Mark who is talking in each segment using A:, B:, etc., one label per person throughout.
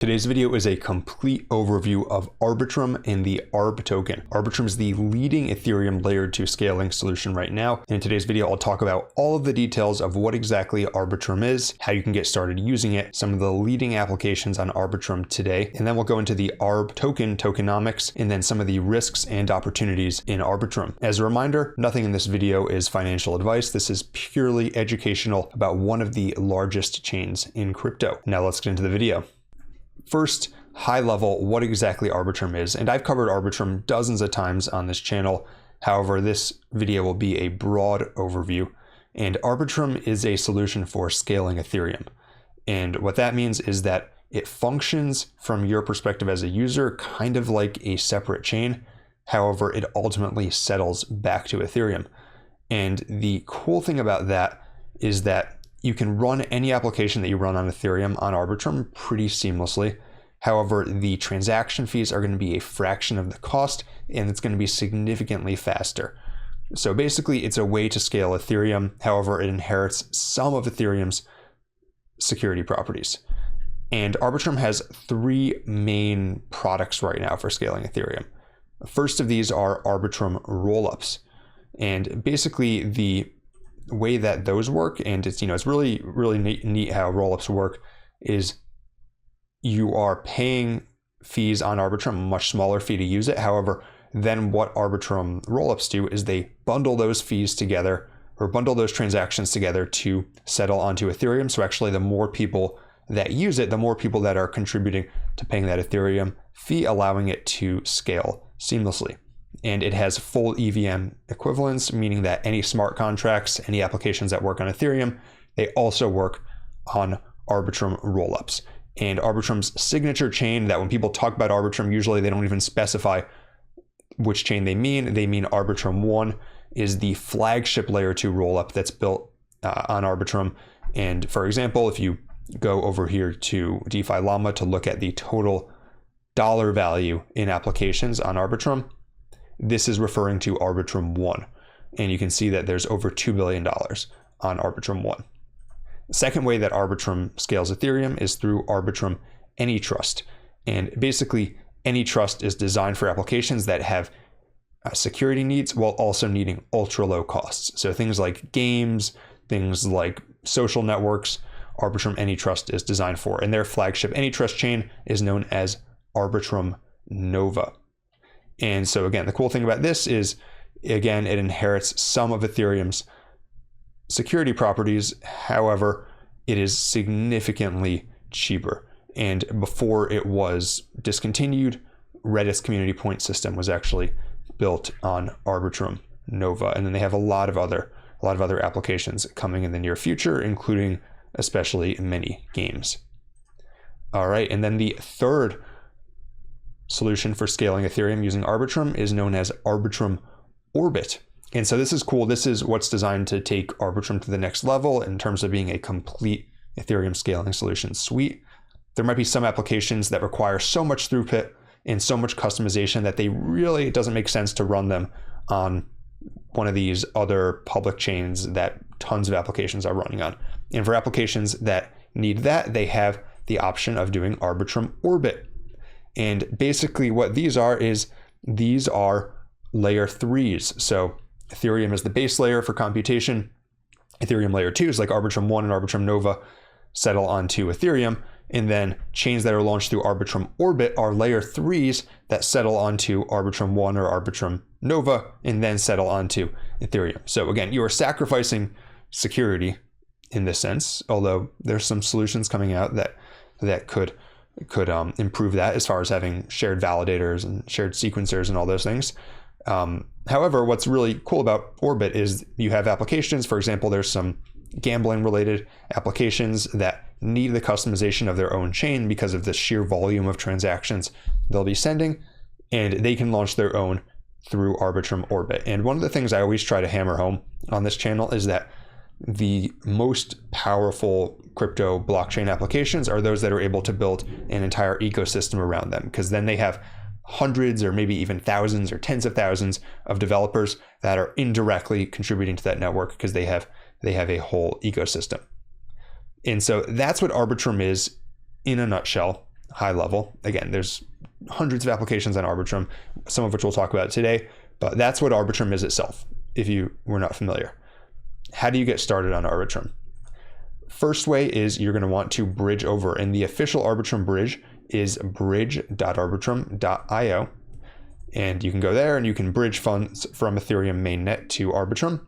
A: Today's video is a complete overview of Arbitrum and the ARB token. Arbitrum is the leading Ethereum layer 2 scaling solution right now. In today's video, I'll talk about all of the details of what exactly Arbitrum is, how you can get started using it, some of the leading applications on Arbitrum today, and then we'll go into the ARB token, tokenomics, and then some of the risks and opportunities in Arbitrum. As a reminder, nothing in this video is financial advice. This is purely educational about one of the largest chains in crypto. Now let's get into the video. First, high level, what exactly Arbitrum is, and I've covered Arbitrum dozens of times on this channel. However, this video will be a broad overview, and Arbitrum is a solution for scaling Ethereum. And what that means is that it functions from your perspective as a user kind of like a separate chain. However, it ultimately settles back to Ethereum. And the cool thing about that is that you can run any application that you run on Ethereum on Arbitrum pretty seamlessly. However, the transaction fees are going to be a fraction of the cost, and it's going to be significantly faster. So basically, it's a way to scale Ethereum. However, it inherits some of Ethereum's security properties. And Arbitrum has three main products right now for scaling Ethereum. The first of these are Arbitrum rollups. And basically, the way that those work, and it's really neat how rollups work, is you are paying fees on Arbitrum, a much smaller fee to use it. However, then what Arbitrum rollups do is they bundle those fees together, or bundle those transactions together to settle onto Ethereum. So actually, the more people that use it, the more people that are contributing to paying that Ethereum fee, allowing it to scale seamlessly. And it has full EVM equivalence, meaning that any smart contracts, any applications that work on Ethereum, they also work on Arbitrum rollups. And Arbitrum's signature chain, that when people talk about Arbitrum, usually they don't even specify which chain they mean. They mean Arbitrum 1 is the flagship layer 2 rollup that's built on Arbitrum. And for example, if you go over here to DeFi Llama to look at the total dollar value in applications on Arbitrum, this is referring to Arbitrum 1. And you can see that there's over $2 billion on Arbitrum 1. The second way that Arbitrum scales Ethereum is through Arbitrum AnyTrust. And basically, AnyTrust is designed for applications that have security needs while also needing ultra low costs. So things like games, things like social networks, Arbitrum AnyTrust is designed for. And their flagship AnyTrust chain is known as Arbitrum Nova. And so again, the cool thing about this is, again, it inherits some of Ethereum's security properties. However, it is significantly cheaper. And before it was discontinued, Reddit's community point system was actually built on Arbitrum Nova. And then they have a lot of other applications coming in the near future, including especially mini games. All right, and then the third solution for scaling Ethereum using Arbitrum is known as Arbitrum Orbit. And so this is cool. This is what's designed to take Arbitrum to the next level in terms of being a complete Ethereum scaling solution suite. There might be some applications that require so much throughput and so much customization that it doesn't make sense to run them on one of these other public chains that tons of applications are running on. And for applications that need that, they have the option of doing Arbitrum Orbit. And basically what these are layer 3s. So Ethereum is the base layer for computation. Ethereum layer 2 is like Arbitrum 1 and Arbitrum Nova settle onto Ethereum. And then chains that are launched through Arbitrum Orbit are layer 3s that settle onto Arbitrum 1 or Arbitrum Nova and then settle onto Ethereum. So again, you are sacrificing security in this sense, although there's some solutions coming out that could improve that as far as having shared validators and shared sequencers and all those things. However, what's really cool about Orbit is you have applications. For example, there's some gambling related applications that need the customization of their own chain because of the sheer volume of transactions they'll be sending, and they can launch their own through Arbitrum Orbit. And one of the things I always try to hammer home on this channel is that the most powerful crypto blockchain applications are those that are able to build an entire ecosystem around them, because then they have hundreds or maybe even thousands or tens of thousands of developers that are indirectly contributing to that network because they have a whole ecosystem. And so that's what Arbitrum is in a nutshell. high level. Again, there's hundreds of applications on Arbitrum, some of which we'll talk about today, but that's what Arbitrum is itself, if you were not familiar. How do you get started on Arbitrum? First way is you're going to want to bridge over, and the official Arbitrum bridge is bridge.arbitrum.io. And you can go there and you can bridge funds from Ethereum mainnet to Arbitrum.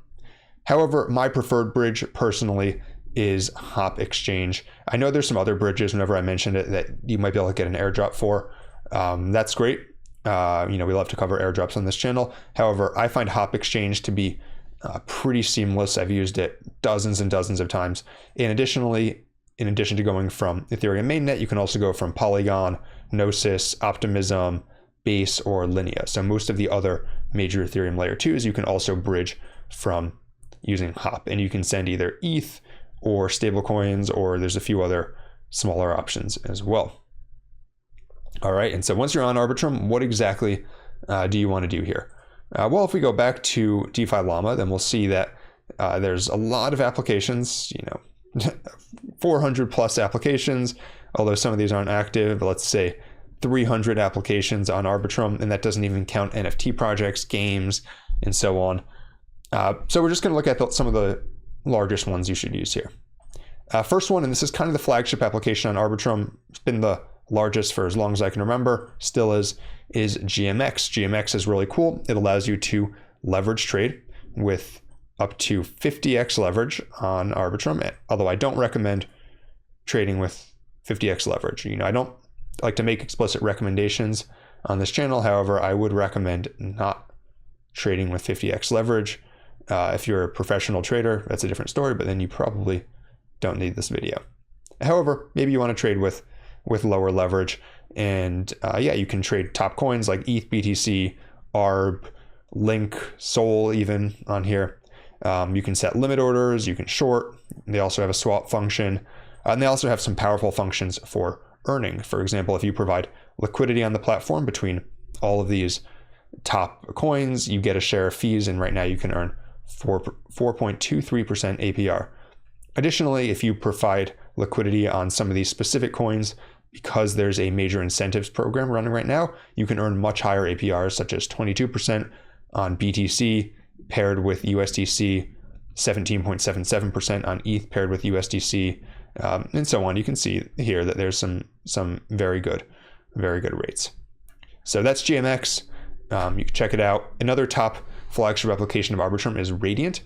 A: However, my preferred bridge personally is Hop Exchange. I know there's some other bridges whenever I mentioned it that you might be able to get an airdrop for. That's great. We love to cover airdrops on this channel. However, I find Hop Exchange to be pretty seamless. I've used it dozens and dozens of times. And additionally, in addition to going from Ethereum mainnet, you can also go from Polygon, Gnosis, Optimism, Base, or Linea. So most of the other major Ethereum layer 2s you can also bridge from using Hop, and you can send either ETH or stablecoins, or there's a few other smaller options as well. All right, and so once you're on Arbitrum, what exactly do you want to do here? Well, if we go back to DeFi Llama, then we'll see that there's a lot of applications, 400 plus applications, although some of these aren't active. Let's say 300 applications on Arbitrum, and that doesn't even count NFT projects, games, and so on. So we're just going to look at some of the largest ones you should use here. First one, and this is kind of the flagship application on Arbitrum. It's been the largest for as long as I can remember, still is GMX. GMX is really cool. It allows you to leverage trade with up to 50x leverage on Arbitrum, although I don't recommend trading with 50x leverage. I don't like to make explicit recommendations on this channel. However, I would recommend not trading with 50x leverage. If you're a professional trader, that's a different story, but then you probably don't need this video. However, maybe you want to trade with lower leverage, and you can trade top coins like ETH, BTC, ARB, Link, Sol even on here. You can set limit orders, you can short. They also have a swap function, and they also have some powerful functions for earning. For example, if you provide liquidity on the platform between all of these top coins, you get a share of fees, and right now you can earn 4.23% APR. Additionally, if you provide liquidity on some of these specific coins, because there's a major incentives program running right now, you can earn much higher APRs, such as 22% on BTC paired with USDC, 17.77% on ETH paired with USDC, and so on. You can see here that there's some very good rates. So that's GMX. You can check it out. Another top flagship application of Arbitrum is Radiant.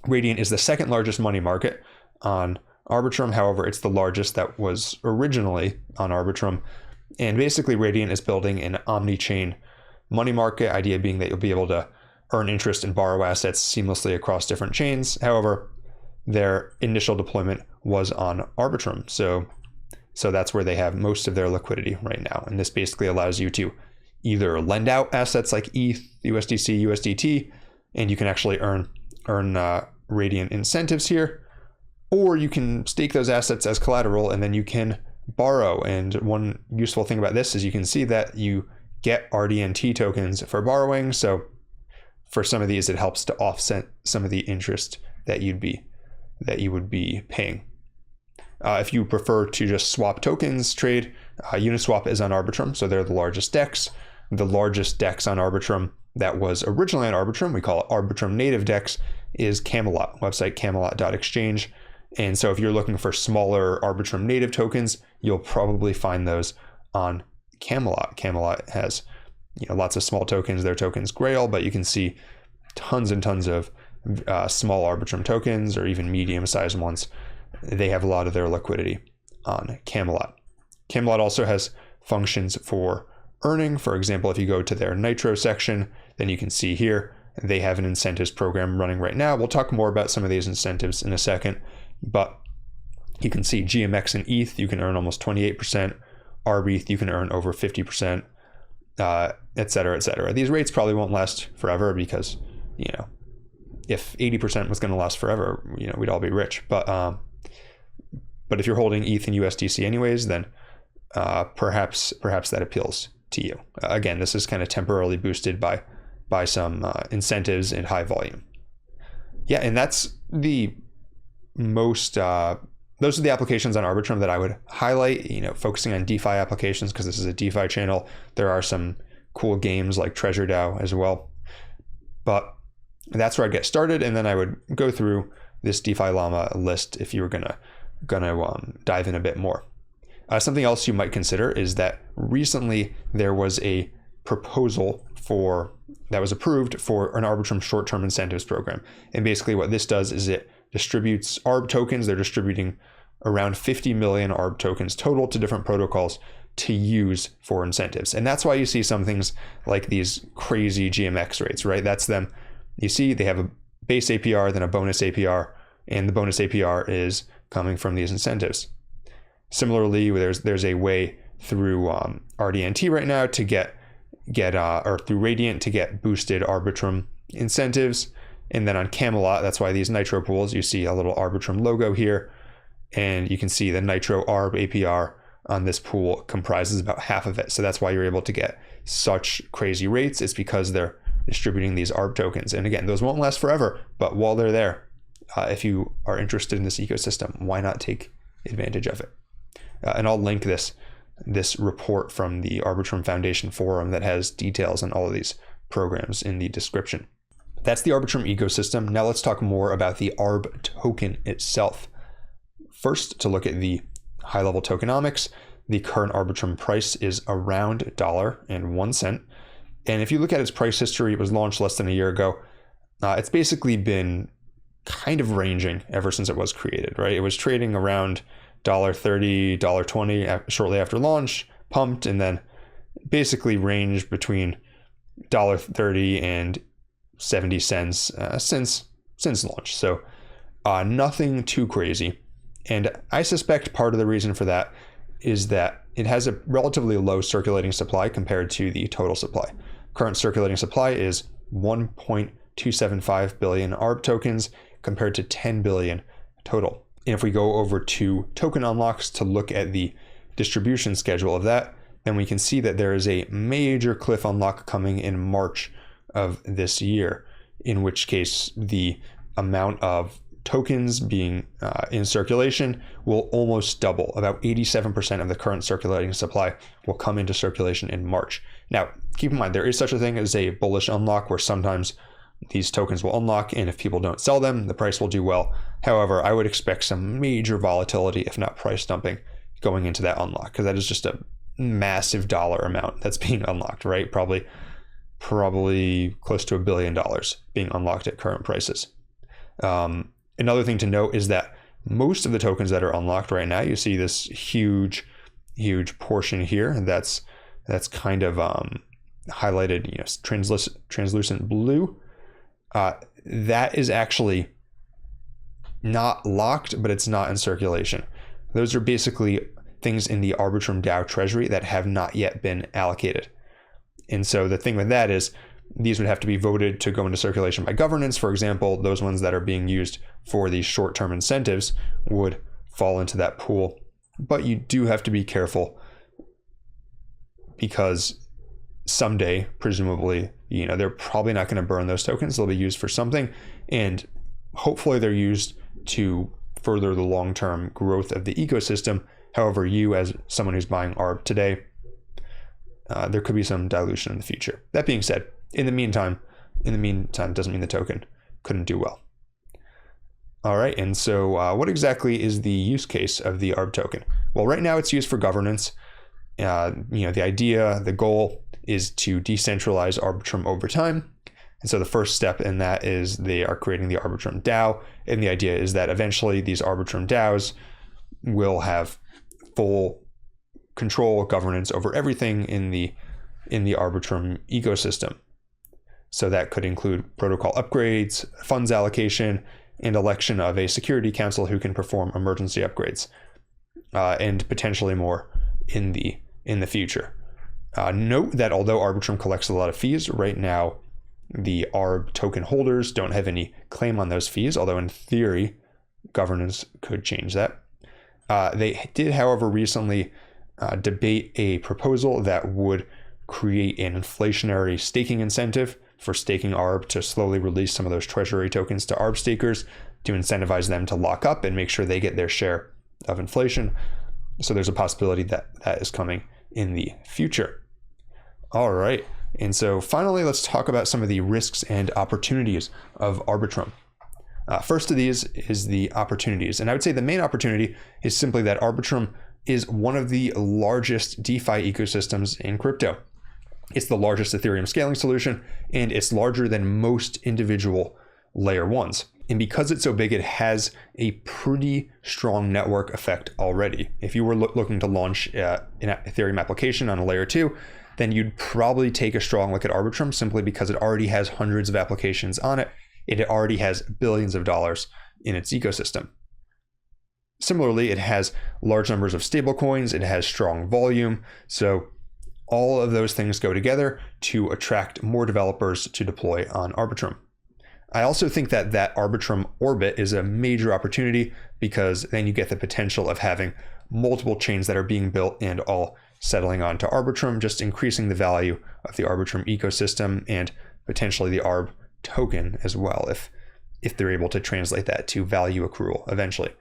A: Radiant is the second largest money market on Arbitrum. However, it's the largest that was originally on Arbitrum. And basically, Radiant is building an omni-chain money market, idea being that you'll be able to earn interest and borrow assets seamlessly across different chains. However, their initial deployment was on Arbitrum. So that's where they have most of their liquidity right now. And this basically allows you to either lend out assets like ETH, USDC, USDT, and you can actually earn Radiant incentives here, or you can stake those assets as collateral and then you can borrow. And one useful thing about this is you can see that you get RDNT tokens for borrowing. So for some of these, it helps to offset some of the interest that you would be paying. If you prefer to just swap tokens trade, Uniswap is on Arbitrum, so they're the largest DEX. The largest DEX on Arbitrum that was originally on Arbitrum, we call it Arbitrum native DEX, is Camelot, website camelot.exchange. And so if you're looking for smaller Arbitrum native tokens, you'll probably find those on Camelot. Camelot has lots of small tokens. Their token's Grail, but you can see tons and tons of small Arbitrum tokens, or even medium-sized ones. They have a lot of their liquidity on Camelot. Camelot also has functions for earning. For example, if you go to their Nitro section, then you can see here they have an incentives program running right now. We'll talk more about some of these incentives in a second, but you can see GMX and ETH, you can earn almost 28%. ARB ETH, you can earn over 50%, et cetera, et cetera. These rates probably won't last forever because, if 80% was going to last forever, we'd all be rich. But if you're holding ETH and USDC anyways, then perhaps that appeals to you. Again, this is kind of temporarily boosted by some incentives and high volume. Yeah, and that's the most those are the applications on Arbitrum that I would highlight, focusing on DeFi applications because this is a DeFi channel. There are some cool games like Treasure DAO as well. But that's where I'd get started, and then I would go through this DeFi Llama list if you were gonna dive in a bit more. Something else you might consider is that recently there was a proposal that was approved for an Arbitrum short-term incentives program. And basically what this does is it distributes ARB tokens. They're distributing around 50 million ARB tokens total to different protocols to use for incentives. And that's why you see some things like these crazy GMX rates, right? That's them. You see they have a base APR, then a bonus APR, and the bonus APR is coming from these incentives. Similarly, there's a way through RDNT right now to get or through Radiant to get boosted Arbitrum incentives. And then on Camelot, that's why these Nitro pools, you see a little Arbitrum logo here, and you can see the Nitro ARB APR on this pool comprises about half of it. So that's why you're able to get such crazy rates. It's because they're distributing these ARB tokens. And again, those won't last forever, but while they're there, if you are interested in this ecosystem, why not take advantage of it? And I'll link this report from the Arbitrum Foundation forum that has details on all of these programs in the description. That's the Arbitrum ecosystem. Now let's talk more about the ARB token itself. First, to look at the high-level tokenomics, the current Arbitrum price is around $1.01. And if you look at its price history, it was launched less than a year ago. It's basically been kind of ranging ever since it was created, right? It was trading around $1.30, $1.20 shortly after launch, pumped, and then basically ranged between $1.30 and 70 cents since launch. So nothing too crazy. And I suspect part of the reason for that is that it has a relatively low circulating supply compared to the total supply. Current circulating supply is 1.275 billion ARB tokens compared to 10 billion total. And if we go over to token unlocks to look at the distribution schedule of that, then we can see that there is a major cliff unlock coming in March of this year, in which case the amount of tokens being in circulation will almost double. About 87% of the current circulating supply will come into circulation in March. Now, keep in mind, there is such a thing as a bullish unlock where sometimes these tokens will unlock, and if people don't sell them, the price will do well. However, I would expect some major volatility, if not price dumping, going into that unlock, because that is just a massive dollar amount that's being unlocked, right? Probably close to $1 billion being unlocked at current prices. Another thing to note is that most of the tokens that are unlocked right now, you see this huge portion here that's kind of highlighted, translucent blue. That is actually not locked, but it's not in circulation. Those are basically things in the Arbitrum DAO treasury that have not yet been allocated. And so the thing with that is these would have to be voted to go into circulation by governance. For example, those ones that are being used for these short-term incentives would fall into that pool. But you do have to be careful because someday, presumably, they're probably not going to burn those tokens. They'll be used for something, and hopefully they're used to further the long-term growth of the ecosystem. However, you as someone who's buying ARB today, there could be some dilution in the future. That being said, in the meantime doesn't mean the token couldn't do well. All right, and so what exactly is the use case of the ARB token? Well, right now it's used for governance. The goal is to decentralize Arbitrum over time. And so the first step in that is they are creating the Arbitrum DAO. And the idea is that eventually these Arbitrum DAOs will have full control, governance over everything in the Arbitrum ecosystem. So that could include protocol upgrades, funds allocation, and election of a security council who can perform emergency upgrades, and potentially more in the future. Note that although Arbitrum collects a lot of fees, right now the ARB token holders don't have any claim on those fees, although in theory, governance could change that. They did, however, recently debate a proposal that would create an inflationary staking incentive for staking ARB to slowly release some of those treasury tokens to ARB stakers to incentivize them to lock up and make sure they get their share of inflation. So there's a possibility that that is coming in the future. All right. And so finally, let's talk about some of the risks and opportunities of Arbitrum. First of these is the opportunities. And I would say the main opportunity is simply that Arbitrum is one of the largest DeFi ecosystems in crypto. It's the largest Ethereum scaling solution, and it's larger than most individual layer ones. And because it's so big, it has a pretty strong network effect already. If you were looking to launch an Ethereum application on a layer 2, then you'd probably take a strong look at Arbitrum simply because it already has hundreds of applications on it. It already has billions of dollars in its ecosystem. Similarly, it has large numbers of stablecoins, it has strong volume. So all of those things go together to attract more developers to deploy on Arbitrum. I also think that Arbitrum orbit is a major opportunity because then you get the potential of having multiple chains that are being built and all settling onto Arbitrum, just increasing the value of the Arbitrum ecosystem and potentially the ARB token as well, if they're able to translate that to value accrual eventually.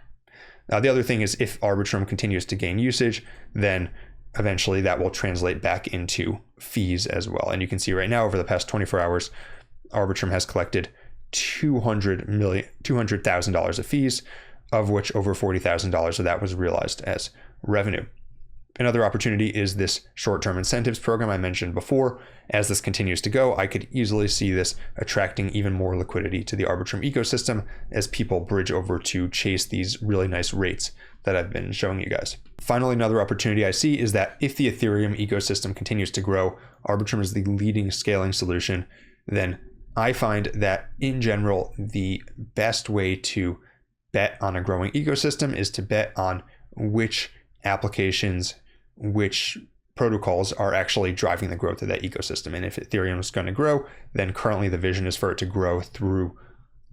A: Now, the other thing is if Arbitrum continues to gain usage, then eventually that will translate back into fees as well. And you can see right now over the past 24 hours, Arbitrum has collected $200,000 of fees, of which over $40,000 of that was realized as revenue. Another opportunity is this short-term incentives program I mentioned before. As this continues to go, I could easily see this attracting even more liquidity to the Arbitrum ecosystem as people bridge over to chase these really nice rates that I've been showing you guys. Finally, another opportunity I see is that if the Ethereum ecosystem continues to grow, Arbitrum is the leading scaling solution, then I find that in general, the best way to bet on a growing ecosystem is to bet on which applications, which protocols are actually driving the growth of that ecosystem. And if Ethereum is going to grow, then currently the vision is for it to grow through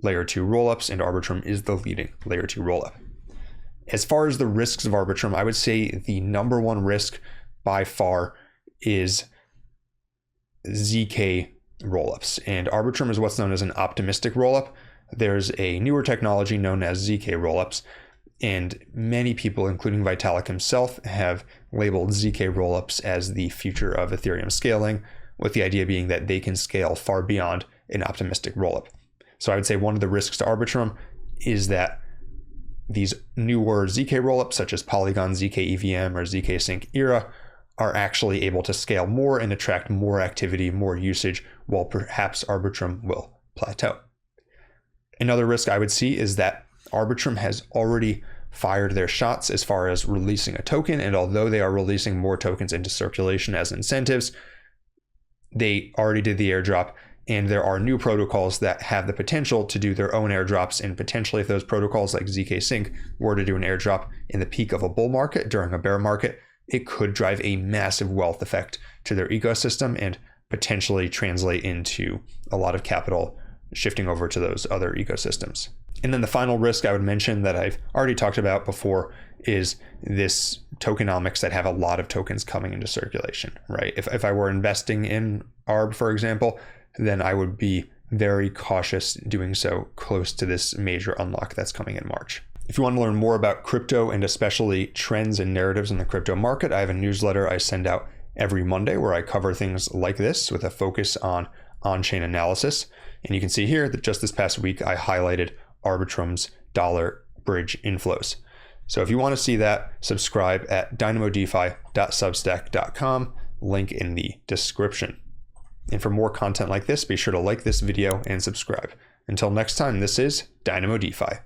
A: layer 2 rollups, and Arbitrum is the leading layer 2 rollup. As far as the risks of Arbitrum, I would say the number one risk by far is ZK rollups. And Arbitrum is what's known as an optimistic rollup. There's a newer technology known as ZK rollups. And many people, including Vitalik himself, have labeled ZK rollups as the future of Ethereum scaling, with the idea being that they can scale far beyond an optimistic rollup. So I would say one of the risks to Arbitrum is that these newer ZK rollups, such as Polygon ZK EVM or ZK Sync Era, are actually able to scale more and attract more activity, more usage, while perhaps Arbitrum will plateau. Another risk I would see is that Arbitrum has already fired their shots as far as releasing a token, and although they are releasing more tokens into circulation as incentives, they already did the airdrop, and there are new protocols that have the potential to do their own airdrops, and potentially if those protocols like ZK Sync were to do an airdrop in the peak of a bull market during a bear market, it could drive a massive wealth effect to their ecosystem and potentially translate into a lot of capital shifting over to those other ecosystems. And then the final risk I would mention that I've already talked about before is this tokenomics that have a lot of tokens coming into circulation, right? If I were investing in ARB, for example, then I would be very cautious doing so close to this major unlock that's coming in March. If you want to learn more about crypto and especially trends and narratives in the crypto market, I have a newsletter I send out every Monday where I cover things like this with a focus on on-chain analysis. And you can see here that just this past week, I highlighted Arbitrum's dollar bridge inflows. So if you want to see that, subscribe at dynamodefi.substack.com, link in the description. And for more content like this, be sure to like this video and subscribe. Until next time, this is Dynamo DeFi.